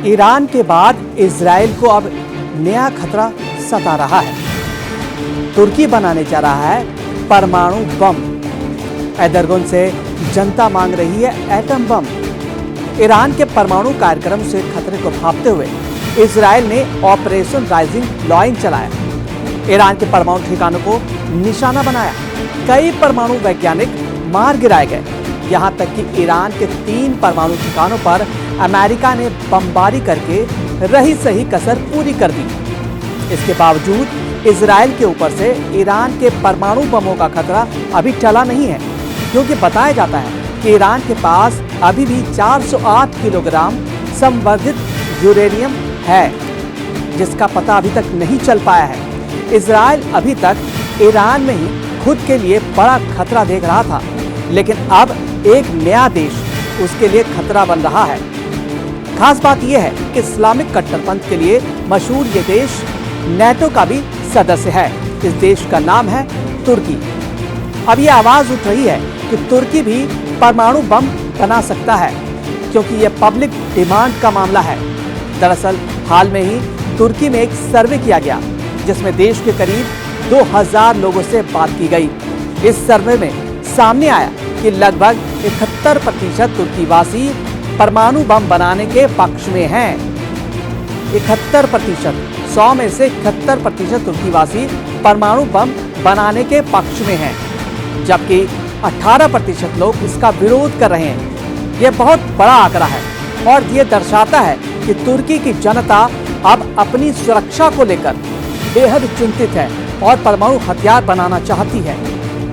Iran के बाद Israel को अब नया खतरा सता रहा है। तुर्की बनाने जा रहा है परमाणु बम। एर्दोगन से जनता मांग रही है एटम बम। ईरान के परमाणु कार्यक्रम से खतरे को भांपते हुए इजराइल ने ऑपरेशन राइजिंग लॉइन चलाया। ईरान के परमाणु ठिकानों को निशाना बनाया। कई परमाणु वैज्ञानिक मार गिराए गए। यहां तक कि ईरान के 3 परमाणु ठिकानों पर अमेरिका ने बमबारी करके रही सही कसर पूरी कर दी। इसके बावजूद इजराइल के ऊपर से ईरान के परमाणु बमों का खतरा अभी टला नहीं है, क्योंकि बताया जाता है कि ईरान के पास अभी भी 408 किलोग्राम संवर्धित यूरेनियम है, जिसका पता अभी तक नहीं चल पाया है। इजराइल अभी तक ईरान में ही खुद के लिए बड़ा खतरा देख रहा था, लेकिन अब एक नया देश उसके लिए खतरा बन रहा है। खास बात यह है कि इस्लामिक कट्टरपंथ के लिए मशहूर ये देश नेटो का भी सदस्य है। इस देश का नाम है तुर्की। अब ये आवाज उठ रही है कि तुर्की भी परमाणु बम बना सकता है, क्योंकि यह पब्लिक डिमांड का मामला है। दरअसल हाल में ही तुर्की में एक सर्वे किया गया, जिसमें देश के करीब 2000 लोगों से बात की गई। इस सर्वे में सामने आया कि लगभग 71% तुर्कीवासी परमाणु बम बनाने के पक्ष में हैं। 71%, 100 में से 71% तुर्कीवासी परमाणु बम बनाने के पक्ष में हैं, जबकि 18% लोग इसका विरोध कर रहे हैं। यह बहुत बड़ा आंकड़ा है और यह दर्शाता है कि तुर्की की जनता अब अपनी सुरक्षा को लेकर बेहद चिंतित है और परमाणु हथियार बनाना चाहती है।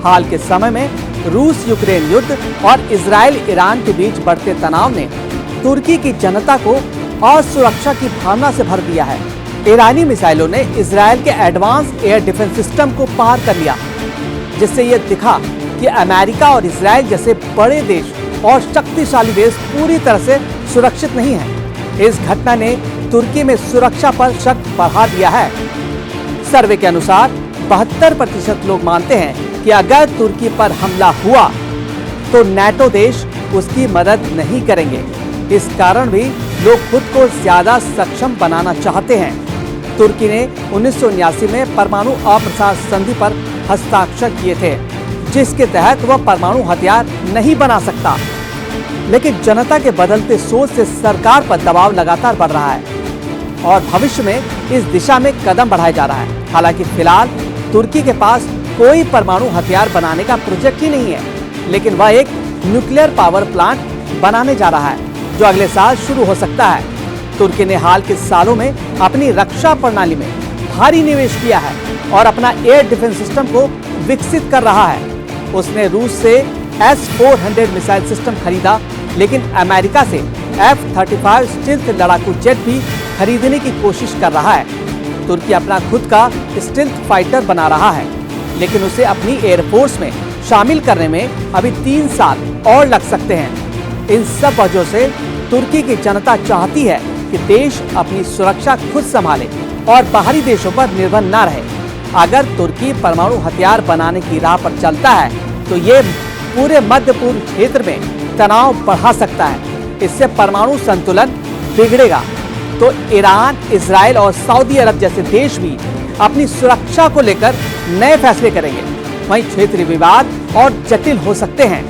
हाल के समय में रूस यूक्रेन युद्ध और इजराइल ईरान के बीच बढ़ते तनाव ने तुर्की की जनता को असुरक्षा की भावना से भर दिया है। ईरानी मिसाइलों ने इजराइल के एडवांस एयर डिफेंस सिस्टम को पार कर लिया, जिससे यह दिखा कि अमेरिका और इजराइल जैसे बड़े देश और शक्तिशाली देश पूरी तरह से सुरक्षित नहीं है। इस घटना ने तुर्की में सुरक्षा पर शक बढ़ा दिया है। सर्वे के अनुसार 72% लोग मानते हैं कि अगर तुर्की पर हमला हुआ तो नेटो देश उसकी मदद नहीं करेंगे। इस कारण भी लोग खुद को ज्यादा सक्षम बनाना चाहते हैं। तुर्की ने 1979 में परमाणु अप्रसार संधि पर हस्ताक्षर किए थे, जिसके तहत वह परमाणु हथियार नहीं बना सकता। लेकिन जनता के बदलते सोच से सरकार पर दबाव लगातार बढ़ रहा है और भविष्य में इस दिशा में कदम बढ़ाया जा रहा है। हालांकि फिलहाल तुर्की के पास कोई परमाणु हथियार बनाने का प्रोजेक्ट ही नहीं है, लेकिन वह एक न्यूक्लियर पावर प्लांट बनाने जा रहा है, जो अगले साल शुरू हो सकता है। तुर्की ने हाल के सालों में अपनी रक्षा प्रणाली में भारी निवेश किया है और अपना एयर डिफेंस सिस्टम को विकसित कर रहा है। उसने रूस से S-400 मिसाइल सिस्टम खरीदा, लेकिन अमेरिका से F-35 स्टील्थ लड़ाकू जेट भी खरीदने की कोशिश कर रहा है। तुर्की अपना खुद का स्टील्थ फाइटर बना रहा है, लेकिन उसे अपनी एयरफोर्स में शामिल करने में अभी 3 साल और लग सकते हैं। इन सब वजहों से तुर्की की जनता चाहती है कि देश अपनी सुरक्षा खुद संभाले और बाहरी देशों पर निर्भर न रहे। अगर तुर्की परमाणु हथियार बनाने की राह पर चलता है तो ये पूरे मध्य पूर्व क्षेत्र में तनाव बढ़ा सकता है। इससे परमाणु संतुलन बिगड़ेगा तो ईरान, इजराइल और सऊदी अरब जैसे देश भी अपनी सुरक्षा को लेकर नए फैसले करेंगे। वहीं क्षेत्रीय विवाद और जटिल हो सकते हैं।